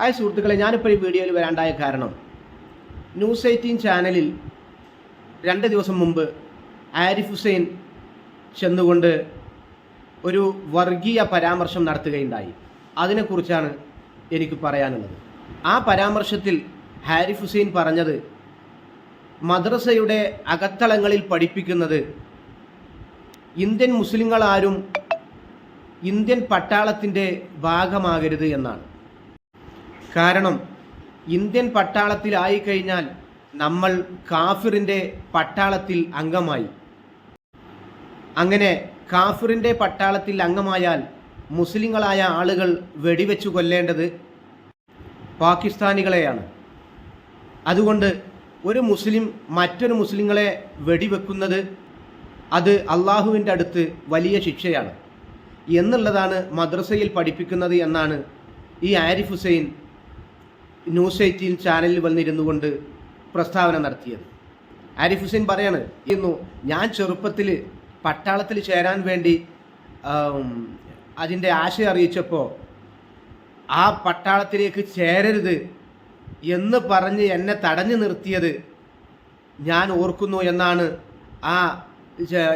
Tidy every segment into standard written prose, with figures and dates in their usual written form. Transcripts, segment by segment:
Hi സുഹൃത്തുക്കളെ, ഞാനിപ്പോൾ ഈ വീഡിയോയിൽ വരാണ്ടായ കാരണം ന്യൂസ് 18 ചാനലിൽ 2 ദിവസം മുമ്പ് ആരിഫ് ഹുസൈൻ ചെന്നുകൊണ്ട് ഒരു വർഗീയ പരാമർശം നടത്തുകയുണ്ടായി. അതിനെക്കുറിച്ചാണ് എനിക്ക് പറയാനുള്ളത്. ആ പരാമർശത്തിൽ ആരിഫ് ഹുസൈൻ പറഞ്ഞത് മദ്രസയുടെ അകത്തളങ്ങളിൽ പഠിപ്പിക്കുന്നത് ഇന്ത്യൻ മുസ്ലിങ്ങളാരും ഇന്ത്യൻ പട്ടാളത്തിൻ്റെ ഭാഗമാകരുത് എന്നാണ്. കാരണം ഇന്ത്യൻ പട്ടാളത്തിലായി കഴിഞ്ഞാൽ നമ്മൾ കാഫിറിൻ്റെ പട്ടാളത്തിൽ അംഗമായി. അങ്ങനെ കാഫിറിൻ്റെ പട്ടാളത്തിൽ അംഗമായാൽ മുസ്ലിങ്ങളായ ആളുകൾ വെടിവെച്ചു കൊല്ലേണ്ടത് പാകിസ്ഥാനികളെയാണ്. അതുകൊണ്ട് ഒരു മുസ്ലിം മറ്റൊരു മുസ്ലിങ്ങളെ വെടിവെക്കുന്നത് അത് അള്ളാഹുവിൻ്റെ അടുത്ത് വലിയ ശിക്ഷയാണ് എന്നുള്ളതാണ് മദ്രസയിൽ പഠിപ്പിക്കുന്നത് എന്നാണ് ഈ ആരിഫ് ഹുസൈൻ ന്യൂസ് 18 ചാനലിൽ വന്നിരുന്നു കൊണ്ട് പ്രസ്താവന നടത്തിയത്. ആരിഫ് ഹുസൈൻ പറയാണ്, ഞാൻ ചെറുപ്പത്തിൽ പട്ടാളത്തിൽ ചേരാൻ വേണ്ടി അതിൻ്റെ ആശയം അറിയിച്ചപ്പോൾ ആ പട്ടാളത്തിലേക്ക് ചേരരുത് എന്ന് പറഞ്ഞ് എന്നെ തടഞ്ഞു നിർത്തിയത് ഞാൻ ഓർക്കുന്നു എന്നാണ് ആ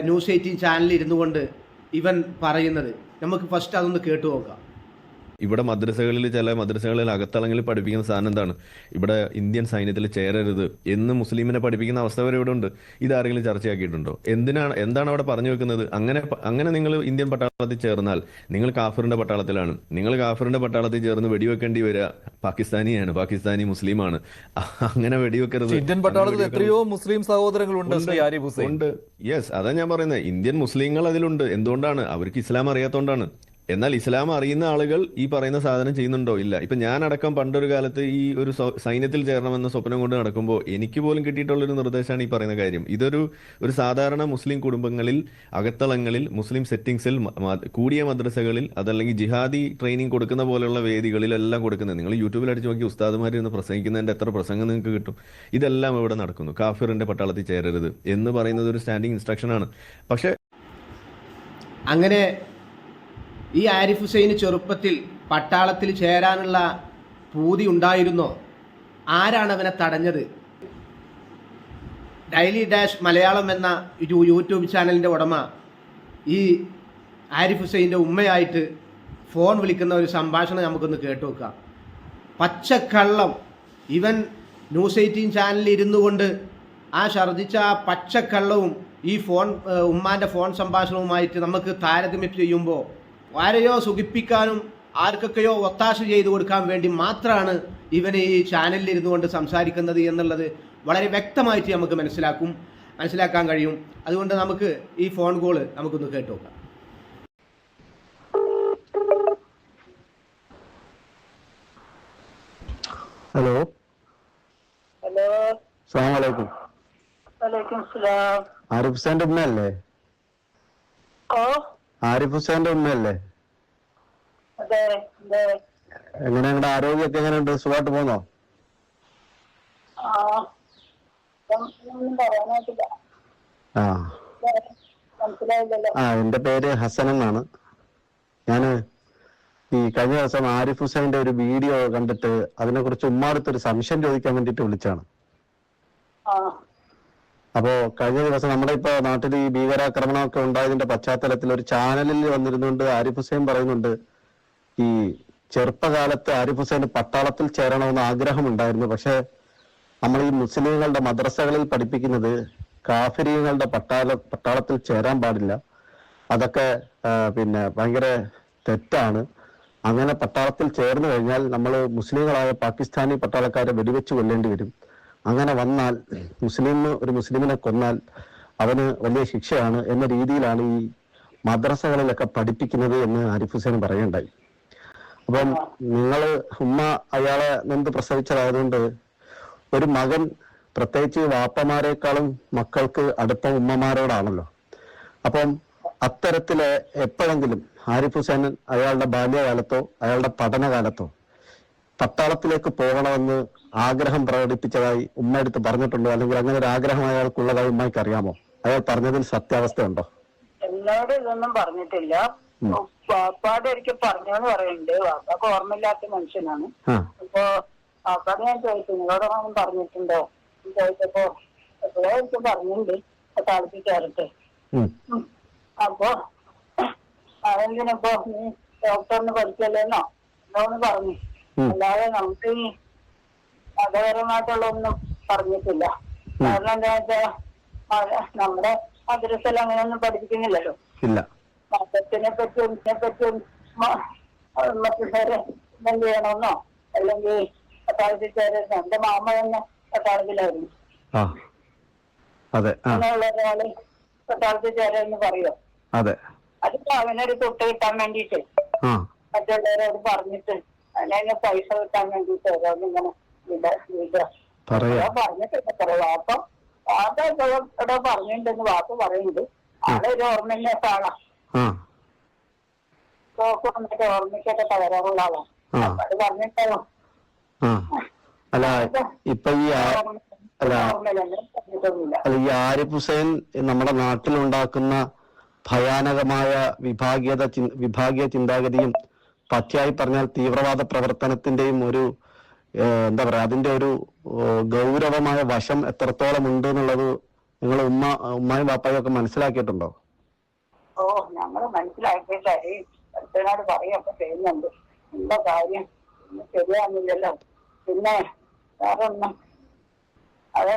ന്യൂസ് 18 ചാനലിൽ ഇരുന്നു കൊണ്ട് ഇവൻ പറയുന്നത്. നമുക്ക് ഫസ്റ്റ് അതൊന്ന് കേട്ടു നോക്കാം. ഇവിടെ ചില മദ്രസകളിൽ അകത്തളങ്ങളിൽ പഠിപ്പിക്കുന്ന സാധനം എന്താണ്? ഇവിടെ ഇന്ത്യൻ സൈന്യത്തിൽ ചേരരുത് എന്ന് മുസ്ലിമിനെ പഠിപ്പിക്കുന്ന അവസ്ഥ വരെ ഇവിടെ ഉണ്ട്. ഇതാരെങ്കിലും ചർച്ചയാക്കിയിട്ടുണ്ടോ? എന്താണ് അവിടെ പറഞ്ഞു വെക്കുന്നത്? അങ്ങനെ നിങ്ങൾ ഇന്ത്യൻ പട്ടാളത്തിൽ ചേർന്നാൽ നിങ്ങൾ കാഫിറിന്റെ പട്ടാളത്തിലാണ്. നിങ്ങൾ കാഫിറിന്റെ പട്ടാളത്തിൽ ചേർന്ന് വെടിവെക്കേണ്ടി വരിക പാകിസ്ഥാനി മുസ്ലിമാണ്. അങ്ങനെ വെടിവെക്കരുത്. ഇന്ത്യൻ പട്ടാളത്തിൽ എത്രയോ മുസ്ലിം സഹോദരങ്ങളുണ്ട്. ഉണ്ട്. യെസ്, അതാ ഞാൻ പറയുന്നത്. ഇന്ത്യൻ മുസ്ലിങ്ങൾ അതിലുണ്ട്. എന്തുകൊണ്ടാണ്? അവർക്ക് ഇസ്ലാം അറിയാത്തതുകൊണ്ടാണ്. എന്നാൽ ഇസ്ലാം അറിയുന്ന ആളുകൾ ഈ പറയുന്ന സാധനം ചെയ്യുന്നുണ്ടോ? ഇല്ല. ഇപ്പൊ ഞാനടക്കം പണ്ടൊരു കാലത്ത് ഈ ഒരു സൈന്യത്തിൽ ചേരണമെന്ന സ്വപ്നം കൊണ്ട് നടക്കുമ്പോൾ എനിക്ക് പോലും കിട്ടിയിട്ടുള്ളൊരു നിർദ്ദേശമാണ് ഈ പറയുന്ന കാര്യം. ഇതൊരു സാധാരണ മുസ്ലിം കുടുംബങ്ങളിൽ അകത്തളങ്ങളിൽ മുസ്ലിം സെറ്റിംഗ്സിൽ കൂടിയ മദ്രസകളിൽ അതല്ലെങ്കിൽ ജിഹാദി ട്രെയിനിങ് കൊടുക്കുന്ന പോലെയുള്ള വേദികളിലെല്ലാം കൊടുക്കുന്നത്. നിങ്ങൾ യൂട്യൂബിൽ അടിച്ചു നോക്കി ഉസ്താദുമാരിന്ന് പ്രസംഗിക്കുന്നതിന്റെ എത്ര പ്രസംഗം നിങ്ങൾക്ക് കിട്ടും. ഇതെല്ലാം ഇവിടെ നടക്കുന്നു. കാഫിറിന്റെ പട്ടാളത്തിൽ ചേരരുത് എന്ന് പറയുന്നത് ഒരു സ്റ്റാൻഡിങ് ഇൻസ്ട്രക്ഷനാണ്. പക്ഷെ അങ്ങനെ ഈ ആരിഫ് ഹുസൈന് ചെറുപ്പത്തിൽ പട്ടാളത്തിൽ ചേരാനുള്ള പൂതി ഉണ്ടായിരുന്നോ? ആരാണ് അവനെ തടഞ്ഞത്? ഡെയിലി ഡാഷ് മലയാളം എന്ന യൂട്യൂബ് ചാനലിൻ്റെ ഉടമ ഈ ആരിഫ് ഹുസൈൻ്റെ ഉമ്മയായിട്ട് ഫോൺ വിളിക്കുന്ന ഒരു സംഭാഷണം നമുക്കൊന്ന് കേട്ടു നോക്കാം. പച്ചക്കള്ളം. ഇവൻ ന്യൂസ് 18 ചാനലിൽ ഇരുന്നു കൊണ്ട് ആ ഛർദിച്ച ആ പച്ചക്കള്ളവും ഈ ഉമ്മാൻ്റെ ഫോൺ സംഭാഷണവുമായിട്ട് നമുക്ക് താരതമ്യം ചെയ്യുമ്പോൾ ആരെയോ സുഖിപ്പിക്കാനും ആർക്കൊക്കെയോ ഒത്താശ ചെയ്തു കൊടുക്കാൻ വേണ്ടി മാത്രമാണ് ഇവന് ഈ ചാനലിൽ ഇരുന്നു കൊണ്ട് സംസാരിക്കുന്നത് എന്നുള്ളത് വളരെ വ്യക്തമായിട്ട് നമുക്ക് മനസ്സിലാക്കാൻ കഴിയും. അതുകൊണ്ട് നമുക്ക് ഈ ഫോൺ കോള് നമുക്കൊന്ന് കേട്ടു നോക്കാം. ഹലോ. അസ്സലാമു അലൈക്കും. ആരിഫ് ഹുസൈന്റെ ഉമ്മയല്ലേ? ആരിഫ് ഹുസൈന്റെ ഉമ്മയല്ലേ? എങ്ങനെ നിങ്ങളുടെ ആരോഗ്യമൊക്കെ എങ്ങനെയുണ്ട്? സുഖമായിട്ട് പോന്നോ? എന്റെ പേര് ഹസൻ എന്നാണ്. ഞാന് ഈ കഴിഞ്ഞ ദിവസം ആരിഫ് ഹുസൈന്റെ ഒരു വീഡിയോ കണ്ടിട്ട് അതിനെ കുറിച്ച് ഉമ്മാടുത്തൊരു സംശയം ചോദിക്കാൻ വേണ്ടിട്ട് വിളിച്ചാണ്. അപ്പോ കഴിഞ്ഞ ദിവസം നമ്മുടെ ഇപ്പൊ നാട്ടിൽ ഈ ഭീകരാക്രമണമൊക്കെ ഉണ്ടായതിന്റെ പശ്ചാത്തലത്തിൽ ഒരു ചാനലിൽ വന്നിരുന്നുകൊണ്ട് ആരിഫ് ഹുസൈൻ പറയുന്നുണ്ട്, ഈ ചെറുപ്പകാലത്ത് ആരിഫ് ഹുസൈന് പട്ടാളത്തിൽ ചേരണമെന്ന് ആഗ്രഹമുണ്ടായിരുന്നു. പക്ഷെ നമ്മൾ ഈ മുസ്ലിങ്ങളുടെ മദ്രസകളിൽ പഠിപ്പിക്കുന്നത് കാഫിരീങ്ങളുടെ പട്ടാളത്തിൽ ചേരാൻ പാടില്ല, അതൊക്കെ ഭയങ്കര തെറ്റാണ്. അങ്ങനെ പട്ടാളത്തിൽ ചേർന്ന് കഴിഞ്ഞാൽ നമ്മൾ മുസ്ലിങ്ങളായ പാകിസ്ഥാനി പട്ടാളക്കാരെ വെടിവെച്ച് കൊല്ലേണ്ടി വരും. അങ്ങനെ വന്നാൽ ഒരു മുസ്ലിമിനെ കൊന്നാൽ അവന് വലിയ ശിക്ഷയാണ് എന്ന രീതിയിലാണ് ഈ മദ്രസകളിലൊക്കെ പഠിപ്പിക്കുന്നത് എന്ന് ആരിഫ് ഹുസൈൻ പറയുണ്ടായി. അപ്പം ഉമ്മ അയാളെ നിന്ന് പ്രസവിച്ചതായതുകൊണ്ട് ഒരു മകൻ, പ്രത്യേകിച്ച് വാപ്പമാരെക്കാളും മക്കൾക്ക് അടുത്ത ഉമ്മമാരോടാണല്ലോ. അപ്പം അത്തരത്തില് എപ്പോഴെങ്കിലും ആരിഫ് ഹുസൈൻ അയാളുടെ ബാല്യകാലത്തോ അയാളുടെ പഠനകാലത്തോ പട്ടാളത്തിലേക്ക് പോകണമെന്ന് ആഗ്രഹം പ്രകടിപ്പിച്ചതായി ഉമ്മ എടുത്ത് പറഞ്ഞിട്ടുണ്ടോ? അല്ലെങ്കിൽ അങ്ങനെ ഒരു ആഗ്രഹം അയാൾക്കുള്ളതായി ഉമ്മയ്ക്ക് അറിയാമോ? അയാൾ പറഞ്ഞതിൽ സത്യാവസ്ഥയുണ്ടോ? എന്നോട് ഇതൊന്നും പറഞ്ഞിട്ടില്ല. വാപ്പാട് ഒരിക്കൽ പറഞ്ഞെന്ന് പറയുന്നുണ്ട്. വാപ്പാക്ക് ഓർമ്മയില്ലാത്ത മനുഷ്യനാണ്. ആ അപ്പൊ വാപ്പാട് ഞാൻ ചോദിച്ചു, നിങ്ങളോടൊന്നും പറഞ്ഞിട്ടുണ്ടോ ചോദിച്ചപ്പോ എപ്പോഴോ ഒരിക്കൽ പറഞ്ഞിട്ടുണ്ട് താളത്തിൽ കയറട്ടെ. അപ്പൊ അതെന്തിനപ്പോ നീ ഡോക്ടറിന് പഠിക്കല്ലേന്നോ എന്തോന്ന് പറഞ്ഞു. അല്ലാതെ നമുക്ക് ഈ മതപരമായിട്ടുള്ളൊന്നും പറഞ്ഞിട്ടില്ല. കാരണം എന്താ വെച്ചാൽ നമ്മുടെ മദ്രസയിൽ അങ്ങനെയൊന്നും പഠിപ്പിക്കുന്നില്ലല്ലോ. മതത്തിനെ പറ്റിയും ഇതിനെ പറ്റിയും മറ്റുള്ളവരെ എന്ത് ചെയ്യണമെന്നോ അല്ലെങ്കിൽ പട്ടാളത്തിൽ ചേരാൻ എന്റെ മാമ തന്നെ പട്ടാളത്തിലായിരുന്നു. അങ്ങനെയുള്ള ഒരാള് പട്ടാളത്തിൽ ചേരാന്ന് പറയോ? അതിപ്പോ അവനൊരു തൊട്ട് കിട്ടാൻ വേണ്ടിട്ട് മറ്റുള്ളവരോട് പറഞ്ഞിട്ട് അതിനെ പൈസ കിട്ടാൻ വേണ്ടിട്ട് ഓരോന്നിങ്ങനെ പറഞ്ഞിട്ടുണ്ട്. വാപ്പ എപ്പോഴും പറഞ്ഞിട്ടുണ്ടെന്ന് വാപ്പ പറയുന്നുണ്ട്. ആളൊരു ഓർമ്മയില്ലാത്ത ആളാ. വന്നിട്ട് ഓർമ്മയ്ക്കൊക്കെ തകരാറുള്ള ആളാ. അത് പറഞ്ഞിട്ടോ അല്ല ഇപ്പൊ ഈ ആരിഫ് ഹുസൈൻ നമ്മുടെ നാട്ടിലുണ്ടാക്കുന്ന ഭയാനകമായ വിഭാഗീയ ചിന്താഗതിയും പച്ചയായി പറഞ്ഞാൽ തീവ്രവാദ പ്രവർത്തനത്തിന്റെയും ഒരു എന്താ പറയാ അതിന്റെ ഒരു ഗൗരവമായ വശം എത്രത്തോളം ഉണ്ട് എന്നുള്ളത് നിങ്ങൾ ഉമ്മായും ബാപ്പായും ഒക്കെ മനസ്സിലാക്കിയിട്ടുണ്ടോ? ഞങ്ങള് മനസ്സിലാക്കിയിട്ട് അടുത്തനാട് പറയൊക്കെ ചെയ്യുന്നുണ്ട്. എന്താ കാര്യം ശരിയാകുന്നില്ലല്ലോ. പിന്നെ വേറെ ഒന്നും അത്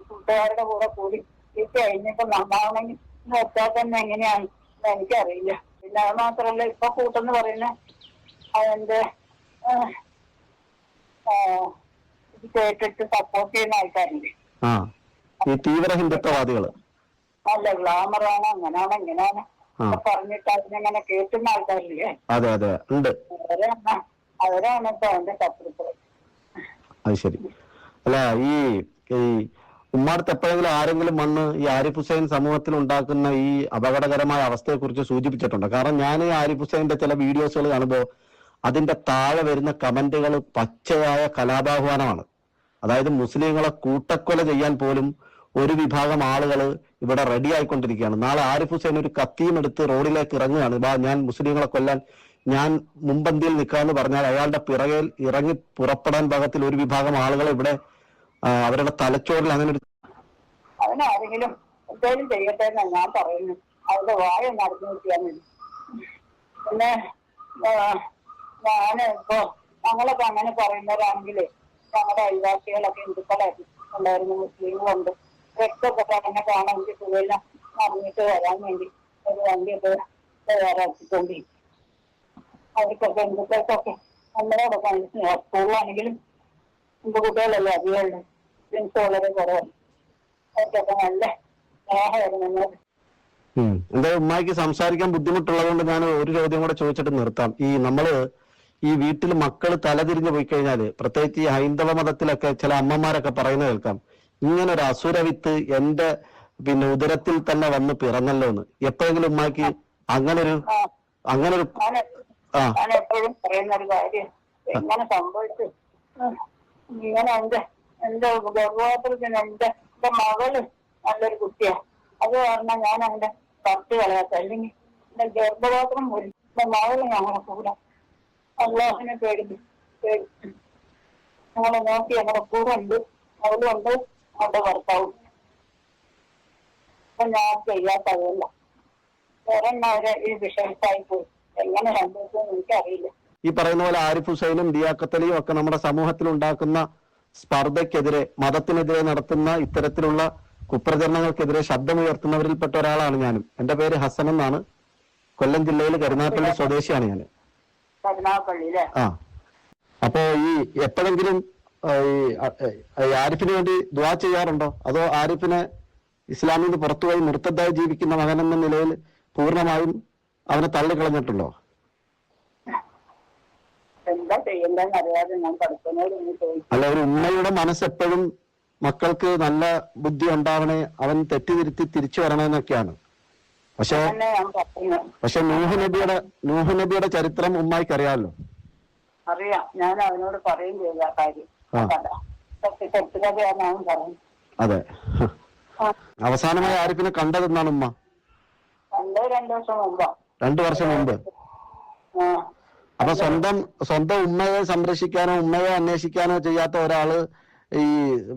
കൂട്ടുകാരുടെ കൂടെ കൂടി ഈ കഴിഞ്ഞിട്ട് നന്നാവണമെങ്കിൽ വെച്ചാൽ തന്നെ എങ്ങനെയാണ് എനിക്കറിയില്ല. പിന്നെ അത് മാത്രമല്ല ഇപ്പൊ കൂട്ടെന്ന് പറയുന്ന അതിന്റെ ഇത് കേട്ടിട്ട് സപ്പോർട്ട് ചെയ്യുന്ന ആൾക്കാരുണ്ട്. ഈ തീവ്ര ഹിന്ദുത്വവാദികള് അല്ല ഗ്ലാമറാണ് അങ്ങനെയാണ് ഇങ്ങനെയാണ് പറഞ്ഞിട്ട് അതിനെങ്ങനെ കേട്ടുന്ന ആൾക്കാരില്ലേ? അവരാണ് ഇപ്പൊ അതിന്റെ ശത്രുക്കൾ. അത് ശരി. അല്ല ഈ ഉമ്മാടത്ത് എപ്പോഴെങ്കിലും ആരെങ്കിലും വന്ന് ഈ ആരിഫ് ഹുസൈൻ സമൂഹത്തിൽ ഉണ്ടാക്കുന്ന ഈ അപകടകരമായ അവസ്ഥയെ കുറിച്ച് സൂചിപ്പിച്ചിട്ടുണ്ട്? കാരണം ഞാൻ ഈ ആരിഫ് ഹുസൈന്റെ ചില വീഡിയോസുകൾ കാണുമ്പോൾ അതിന്റെ താഴെ വരുന്ന കമന്റുകൾ പച്ചയായ കലാപാഹ്വാനമാണ്. അതായത് മുസ്ലിങ്ങളെ കൂട്ടക്കൊല ചെയ്യാൻ പോലും ഒരു വിഭാഗം ആളുകൾ ഇവിടെ റെഡി ആയിക്കൊണ്ടിരിക്കുകയാണ്. നാളെ ആരിഫ് ഹുസൈൻ ഒരു കത്തിയും എടുത്ത് റോഡിലേക്ക് ഇറങ്ങുകയാണ്, ഞാൻ മുസ്ലിങ്ങളെ കൊല്ലാൻ ഞാൻ മുമ്പന്തിയിൽ നിൽക്കാന്ന് പറഞ്ഞാൽ അയാളുടെ പിറകിൽ ഇറങ്ങി പുറപ്പെടാൻ ഭാഗത്തിൽ ഒരു വിഭാഗം ആളുകൾ ഇവിടെ അവരുടെ തലച്ചോറിൽ അങ്ങനെ ഒരു അവനാരെങ്കിലും എന്തായാലും ചെയ്യട്ടെ എന്നാ ഞാൻ പറയുന്നു. അവരുടെ വായ നടന്നു കിട്ടിയാൽ മതി. പിന്നെ ഞാന് ഇപ്പൊ ഞങ്ങളൊക്കെ അങ്ങനെ പറയുന്നവരാണെങ്കിലേ ഞങ്ങളുടെ അയൽവാസികളൊക്കെ ഹിന്ദുക്കളായിട്ട് ഉണ്ടായിരുന്നു, മുസ്ലിങ്ങളുണ്ട്. രക്തമൊക്കെ അങ്ങനെ കാണാൻ എനിക്ക് സുഖമില്ല അറിഞ്ഞിട്ട് വരാൻ വേണ്ടി ഒരു വണ്ടിയൊക്കെ തയ്യാറാക്കിക്കൊണ്ടിരിക്കും. അവർക്കൊക്കെ ഹിന്ദുക്കൾക്കൊക്കെ നമ്മളോടൊക്കെ സ്കൂളിലാണെങ്കിലും ഹിന്ദുക്കുട്ടികളല്ലേ അധികമുണ്ട്, ഫ്രണ്ട്സ് വളരെ കുറവാണ്. അവർക്കൊക്കെ നല്ല സ്നേഹമായിരുന്നു. എന്തായാലും ഉമ്മായിക്ക് സംസാരിക്കാൻ ബുദ്ധിമുട്ടുള്ളത് കൊണ്ട് ഞാൻ ഒരു ചോദ്യം കൂടെ ചോദിച്ചിട്ട് നിർത്താം. നമ്മള് ഈ വീട്ടിൽ മക്കൾ തലതിരിഞ്ഞു പോയി കഴിഞ്ഞാല് പ്രത്യേകിച്ച് ഈ ഹൈന്ദവ മതത്തിലൊക്കെ ചില അമ്മമാരൊക്കെ പറയുന്നത് കേൾക്കാം, ഇങ്ങനൊരു അസുരവിത്ത് എന്റെ ഉദരത്തിൽ തന്നെ വന്ന് പിറന്നല്ലോ എന്ന്. എപ്പോഴെങ്കിലും ഉമ്മാക്ക് അങ്ങനൊരു ഞാൻ എപ്പോഴും പറയുന്ന ഒരു കാര്യം എങ്ങനെ സംഭവിച്ചു, ഇങ്ങനെ എന്റെ ഗർഭപാത്രത്തിന് എന്റെ മകള് നല്ലൊരു കുട്ടിയാ, അത് കാരണം ഞാൻ അവന്റെ കത്ത് കളയാത്ത, അല്ലെങ്കിൽ എന്റെ ഗർഭപാത്രം പോലും എന്റെ മകള് ഞങ്ങളെ കൂടെ അള്ളാഹിനെ പേടിച്ചു ഞങ്ങളെ നോക്കി ഞങ്ങളുടെ കൂടെ ഉണ്ട്, അവളുണ്ട്, അവരുടെ ഭർത്താവും. അപ്പൊ ഞാൻ ചെയ്യാത്തതല്ല വേറെ അവരെ ഈ വിഷയത്തായി പോയി. എങ്ങനെ സംഭവിച്ചെന്ന് എനിക്കറിയില്ല. ഈ പറയുന്ന പോലെ ആരിഫ് ഹുസൈനും ലിയാഖത്ത് ഒക്കെ നമ്മുടെ സമൂഹത്തിൽ ഉണ്ടാക്കുന്ന സ്പർദ്ധയ്ക്കെതിരെ, മതത്തിനെതിരെ നടത്തുന്ന ഇത്തരത്തിലുള്ള കുപ്രചരണങ്ങൾക്കെതിരെ ശബ്ദമുയർത്തുന്നവരിൽപ്പെട്ട ഒരാളാണ് ഞാനും. എന്റെ പേര് ഹസൻ എന്നാണ്. കൊല്ലം ജില്ലയിൽ കരുനാഗപ്പള്ളി സ്വദേശിയാണ് ഞാൻ. അപ്പോ ഈ എപ്പോഴെങ്കിലും ആരിഫിന് വേണ്ടി ദുആ ചെയ്യാറുണ്ടോ? അതോ ആരിഫിനെ ഇസ്ലാമിൽ നിന്ന് പുറത്തുപോയി മുർത്തദ്ദായി ജീവിക്കുന്ന മകനെന്ന നിലയിൽ പൂർണ്ണമായും അവനെ തള്ളിക്കളഞ്ഞിട്ടുണ്ടോ? അല്ല, ഒരു ഉമ്മയുടെ മനസ്സെപ്പോഴും മക്കൾക്ക് നല്ല ബുദ്ധി ഉണ്ടാവണേ, അവൻ തെറ്റിതിരുത്തി തിരിച്ചു വരണമെന്നൊക്കെയാണ്. പക്ഷെ നൂഹ് നബിയുടെ ചരിത്രം ഉമ്മായിക്ക് അറിയാമല്ലോ. അറിയാം, ഞാൻ അവനോട് പറയും ചെയ്ത കാര്യം. അതെ. അവസാനമായി ആരിഫിനെ കണ്ടതെന്നാണ് ഉമ്മ? 2 വർഷം മുമ്പ്. 2 വർഷം മുമ്പ്. ആ അപ്പൊ സ്വന്തം ഉമ്മയെ സംരക്ഷിക്കാനോ ഉമ്മയെ അന്വേഷിക്കാനോ ചെയ്യാത്ത ഒരാള് ഈ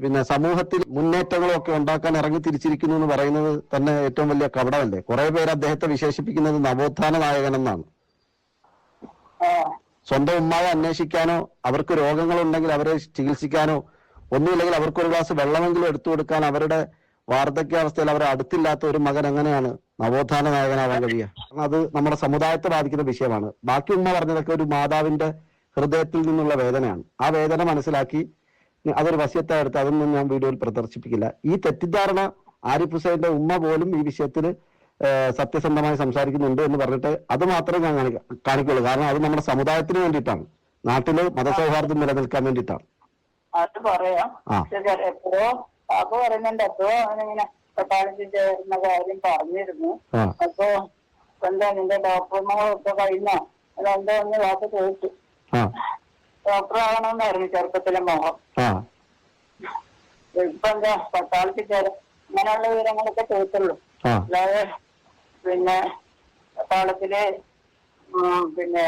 പിന്നെ സമൂഹത്തിൽ മുന്നേറ്റങ്ങളൊക്കെ ഉണ്ടാക്കാൻ ഇറങ്ങി തിരിച്ചിരിക്കുന്നു എന്ന് പറയുന്നത് തന്നെ ഏറ്റവും വലിയ കപടമല്ലേ? കുറെ പേര് അദ്ദേഹത്തെ വിശേഷിപ്പിക്കുന്നത് നവോത്ഥാന നായകൻ എന്നാണ്. ആ സ്വന്തം ഉമ്മയെ അന്വേഷിക്കാനോ അവർക്ക് രോഗങ്ങളുണ്ടെങ്കിൽ അവരെ ചികിത്സിക്കാനോ ഒന്നുമില്ലെങ്കിൽ അവർക്കൊരു ഗ്ലാസ് വെള്ളമെങ്കിലും എടുത്തു കൊടുക്കാൻ അവരുടെ വാർദ്ധക്യാവസ്ഥയിൽ അവരെ അടുത്തില്ലാത്ത ഒരു മകൻ എങ്ങനെയാണ് നവോത്ഥാന നായകനാവാൻ കഴിയുക? അത് നമ്മുടെ സമുദായത്തെ ബാധിക്കുന്ന വിഷയമാണ്. ബാക്കി ഉമ്മ പറഞ്ഞതൊക്കെ ഒരു മാതാവിന്റെ ഹൃദയത്തിൽ നിന്നുള്ള വേദനയാണ്. ആ വേദന മനസ്സിലാക്കി അതൊരു വസ്യത്തായി എടുത്ത് അതൊന്നും ഞാൻ വീഡിയോയിൽ പ്രദർശിപ്പിക്കില്ല. ഈ തെറ്റിദ്ധാരണ ആരിഫ് ഹുസൈന്റെ ഉമ്മ പോലും ഈ വിഷയത്തിൽ സത്യസന്ധമായി സംസാരിക്കുന്നുണ്ട് എന്ന് പറഞ്ഞിട്ട് അത് മാത്രമേ ഞാൻ കാണിക്കുള്ളൂ. കാരണം അത് നമ്മുടെ സമുദായത്തിന് വേണ്ടിയിട്ടാണ്, നാട്ടില് മതസൗഹാർദ്ദം നിലനിൽക്കാൻ വേണ്ടിയിട്ടാണ്. അത് പറയാം. എപ്പോഴോ പാപ്പ പറയുന്നുണ്ട്, എപ്പോഴോ അവനിങ്ങനെ പട്ടാളത്തിൽ ചേരുന്ന കാര്യം പറഞ്ഞിരുന്നു. അപ്പൊ എന്താ നിന്റെ ഡോക്ടർമാരൊക്കെ കഴിഞ്ഞോ അതെന്താ ഒന്ന് വാക്ക് ചോദിച്ചു. ഡോക്ടർ ആവണമെന്നായിരുന്നു ചെറുപ്പത്തിലെ മോഹം. ഇപ്പൊ എന്താ പട്ടാളത്തിൽ ചേരാം അങ്ങനെയുള്ള വിവരങ്ങളൊക്കെ ചോദിച്ചുള്ളൂ. അല്ലാതെ പിന്നെ പട്ടാളത്തില് പിന്നെ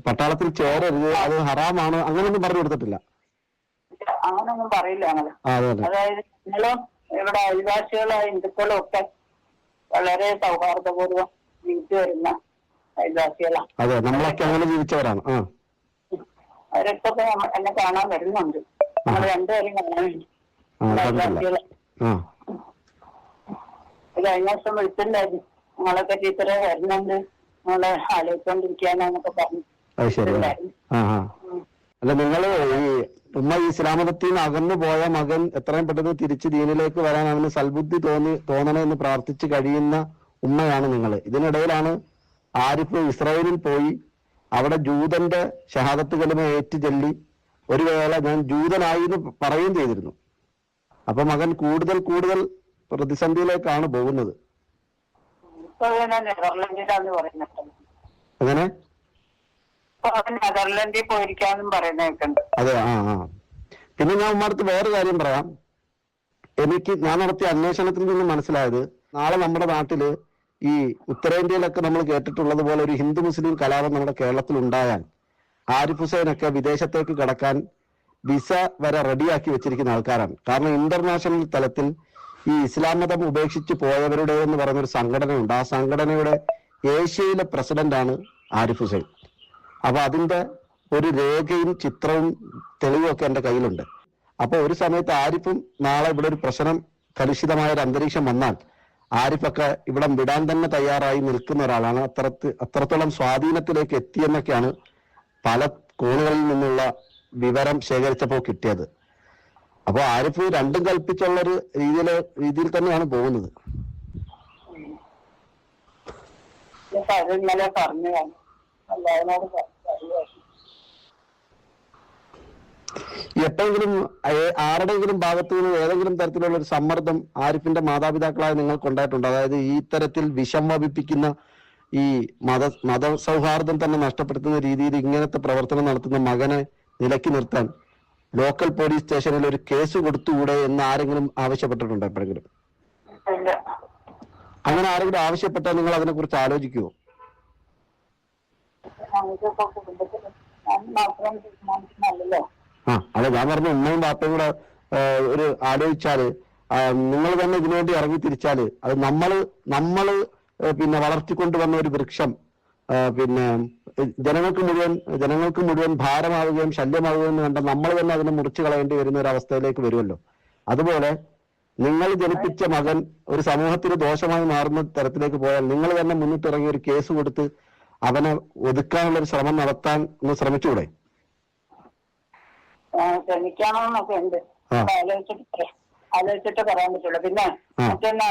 പട്ടാളത്തിൽ ചേരരുത്, അത് ഹറാമാണ്, അങ്ങനെയൊന്നും പറഞ്ഞു കൊടുത്തിട്ടില്ല. അങ്ങനൊന്നും പറയില്ല ഞങ്ങള്. അതായത് നിങ്ങളും ഇവിടെ അയൽവാസികളും ഹിന്ദുക്കളും ഒക്കെ വളരെ സൗഹാർദ്ദപൂർവ്വം ജീവിച്ചു വരുന്ന അയൽവാസികളാണ്. അതെ, നമ്മളൊക്കെ അങ്ങനെ ജീവിച്ചവരാണ്. അവരൊക്കെ എന്നെ കാണാൻ വരുന്നുണ്ട്. ഞങ്ങൾ രണ്ടുപേരും കാണാനുണ്ട് അയൽവാസികളെ. കഴിഞ്ഞ ദിവസം വിളിച്ചിട്ടുണ്ടായിരുന്നു, ഞങ്ങളൊക്കെ ടീച്ചറെ വരുന്നുണ്ട്, ഞങ്ങളെ ആലോചിച്ചോണ്ടിരിക്കാന്നൊക്കെ പറഞ്ഞു. അല്ല, നിങ്ങള് ഈ ഉമ്മ ഈ ഇസ്ലാമതത്തിൽ നിന്ന് അകന്നു പോയ മകൻ എത്രയും പെട്ടെന്ന് തിരിച്ച് ദീനിലേക്ക് വരാൻ അവന് സൽബുദ്ധി തോന്നണമെന്ന് പ്രാർത്ഥിച്ച് കഴിയുന്ന ഉമ്മയാണ് നിങ്ങൾ. ഇതിനിടയിലാണ് ആരിഫ് ഇസ്രായേലിൽ പോയി അവിടെ ജൂതന്റെ ഷഹാദത്ത് കലിമ ഏറ്റു ചൊല്ലി ഒരു വേള ഞാൻ ജൂതനായി എന്ന് പറയുകയും ചെയ്തിരുന്നു. അപ്പൊ മകൻ കൂടുതൽ കൂടുതൽ പ്രതിസന്ധിയിലേക്കാണ് പോകുന്നത്. എങ്ങനെ? നെതർലൻഡിൽ പോയിരിക്കാന്നും പറയുന്നേക്കുണ്ട്. അതെ. പിന്നെ ഞാൻ ഉമ്മടുത്ത് വേറെ കാര്യം പറയാം. ഞാൻ നടത്തിയ അന്വേഷണത്തിൽ നിന്ന് മനസ്സിലായത്, നാളെ നമ്മുടെ നാട്ടില് ഈ ഉത്തരേന്ത്യയിലൊക്കെ നമ്മൾ കേട്ടിട്ടുള്ളത് പോലെ ഒരു ഹിന്ദു മുസ്ലിം കലാപം നമ്മുടെ കേരളത്തിൽ ഉണ്ടായാൽ ആരിഫ് ഹുസൈനൊക്കെ വിദേശത്തേക്ക് കടക്കാൻ വിസ വരെ റെഡിയാക്കി വെച്ചിരിക്കുന്ന ആൾക്കാരാണ്. കാരണം ഇന്റർനാഷണൽ തലത്തിൽ ഈ ഇസ്ലാം മതം ഉപേക്ഷിച്ച് പോയവരുടെ എന്ന് പറയുന്നൊരു സംഘടനയുണ്ട്. ആ സംഘടനയുടെ ഏഷ്യയിലെ പ്രസിഡന്റാണ് ആരിഫ് ഹുസൈൻ. അപ്പൊ അതിന്റെ ഒരു രേഖയും ചിത്രവും തെളിവും ഒക്കെ എന്റെ കയ്യിലുണ്ട്. അപ്പൊ ഒരു സമയത്ത് ആരിഫും നാളെ ഇവിടെ ഒരു പ്രശ്നം, കലുഷിതമായ ഒരു അന്തരീക്ഷം വന്നാൽ ആരിഫൊക്കെ ഇവിടെ വിടാൻ തന്നെ തയ്യാറായി നിൽക്കുന്ന ഒരാളാണ്. അത്രത്തോളം സ്വാധീനത്തിലേക്ക് എത്തിയെന്നൊക്കെയാണ് പല കോണുകളിൽ നിന്നുള്ള വിവരം ശേഖരിച്ചപ്പോൾ കിട്ടിയത്. അപ്പൊ ആരിഫ് രണ്ടും കൽപ്പിച്ചുള്ളൊരു രീതിയിൽ തന്നെയാണ് പോകുന്നത്. എപ്പോഴെങ്കിലും ആരുടെയെങ്കിലും ഭാഗത്തു നിന്ന് ഏതെങ്കിലും തരത്തിലുള്ള ഒരു സമ്മർദ്ദം ആരിഫിന്റെ മാതാപിതാക്കളായ നിങ്ങൾക്ക് ഉണ്ടായിട്ടുണ്ട്? അതായത് ഈ തരത്തിൽ വിഷം വപിപ്പിക്കുന്ന ഈ മതസൗഹാർദ്ദം തന്നെ നഷ്ടപ്പെടുത്തുന്ന രീതിയിൽ ഇങ്ങനത്തെ പ്രവർത്തനം നടത്തുന്ന മകനെ നിലയ്ക്ക് നിർത്താൻ ലോക്കൽ പോലീസ് സ്റ്റേഷനിൽ ഒരു കേസ് കൊടുത്തുകൂടെ എന്ന് ആരെങ്കിലും ആവശ്യപ്പെട്ടിട്ടുണ്ടോ എപ്പോഴെങ്കിലും? അങ്ങനെ ആരെങ്കിലും ആവശ്യപ്പെട്ടാൽ നിങ്ങൾ അതിനെ കുറിച്ച് ആലോചിക്കുമോ? അതെ, ഞാൻ പറഞ്ഞ ഉമ്മയും ബാപ്പയും കൂടെ ഒരു ആലോചിച്ചാല്, നിങ്ങൾ തന്നെ ഇതിനുവേണ്ടി ഇറങ്ങി തിരിച്ചാല്, അത് നമ്മള് പിന്നെ വളർത്തിക്കൊണ്ടുവന്ന ഒരു വൃക്ഷം പിന്നെ ജനങ്ങൾക്ക് മുഴുവൻ ഭാരമാവുകയും ശല്യമാവുകയും കണ്ട നമ്മൾ തന്നെ അതിനെ മുറിച്ചു കളയേണ്ടി വരുന്ന ഒരു അവസ്ഥയിലേക്ക് വരുമല്ലോ. അതുപോലെ നിങ്ങൾ ജനിപ്പിച്ച മകൻ ഒരു സമൂഹത്തിന് ദോഷമായി മാറുന്ന തരത്തിലേക്ക് പോയാൽ നിങ്ങൾ തന്നെ മുന്നിട്ടിറങ്ങി ഒരു കേസ് കൊടുത്ത് അവനെ ഒതുക്കാനുള്ള ഒരു ശ്രമം നടത്താൻ ഒന്ന് ശ്രമിച്ചുകൂടെ? ശ്രമിക്കണമെന്നൊക്കെ ഉണ്ട്. ആലോചിച്ചിട്ട് പറയാൻ പറ്റുള്ളൂ. പിന്നെ മറ്റൊന്ന്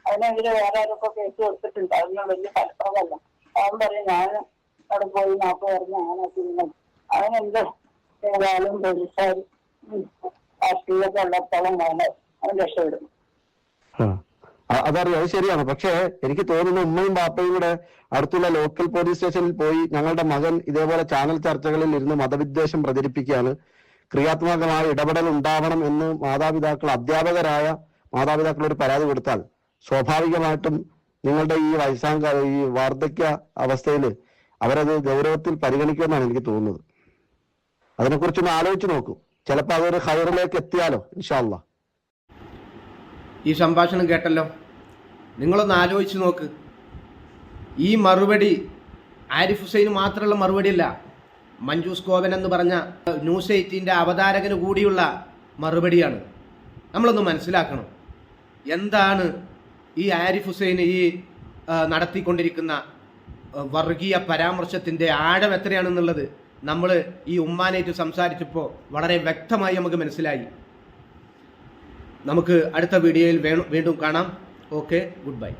അതിനെതിരെ വേറെ ആരൊക്കെ കേസ് കൊടുത്തിട്ടുണ്ട്. അതൊന്നും വലിയ ഫലപ്രദമല്ല. അവൻ പറയും ഞാൻ അവിടെ പോയി നാപ്പ് പറഞ്ഞ് അങ്ങനെ അവനെന്ത് ഏതായാലും പോലീസുകാർ രാഷ്ട്രീയമൊക്കെ ഉള്ളത്തോളം വേണം അവൻ രക്ഷപ്പെടും. അതറിയാം, അത് ശരിയാണ്. പക്ഷേ എനിക്ക് തോന്നുന്നു ഉമ്മയും ബാപ്പയും കൂടെ അടുത്തുള്ള ലോക്കൽ പോലീസ് സ്റ്റേഷനിൽ പോയി ഞങ്ങളുടെ മകൻ ഇതേപോലെ ചാനൽ ചർച്ചകളിൽ ഇരുന്ന് മതവിദ്വേഷം പ്രചരിപ്പിക്കുകയാണ്, ക്രിയാത്മകമായ ഇടപെടൽ ഉണ്ടാവണം എന്ന് അധ്യാപകരായ മാതാപിതാക്കൾ ഒരു പരാതി കൊടുത്താൽ സ്വാഭാവികമായിട്ടും നിങ്ങളുടെ ഈ വാർദ്ധക്യ അവസ്ഥയിൽ അവരത് ഗൗരവത്തിൽ പരിഗണിക്കുമെന്നാണ് എനിക്ക് തോന്നുന്നത്. അതിനെക്കുറിച്ചൊന്ന് ആലോചിച്ച് നോക്കൂ. ചിലപ്പോൾ അതൊരു ഹൈറിലേക്ക് എത്തിയാലോ ഇൻഷാ അല്ലാഹ്. ഈ സംഭാഷണം കേട്ടല്ലോ, നിങ്ങളൊന്ന് ആലോചിച്ച് നോക്ക്. ഈ മറുപടി ആരിഫ് ഹുസൈന് മാത്രമുള്ള മറുപടിയല്ല, മഞ്ജൂസ് കോവൻ എന്ന് പറഞ്ഞ ന്യൂസ് 18 അവതാരകന് കൂടിയുള്ള മറുപടിയാണ്. നമ്മളൊന്ന് മനസ്സിലാക്കണം, എന്താണ് ഈ ആരിഫ് ഹുസൈൻ ഈ നടത്തിക്കൊണ്ടിരിക്കുന്ന വർഗീയ പരാമർശത്തിൻ്റെ ആഴം എത്രയാണെന്നുള്ളത് നമ്മൾ ഈ ഉമ്മാനായിട്ട് സംസാരിച്ചപ്പോൾ വളരെ വ്യക്തമായി നമുക്ക് മനസ്സിലായി. നമുക്ക് അടുത്ത വീഡിയോയിൽ വീണ്ടും കാണാം. Okay, good bye.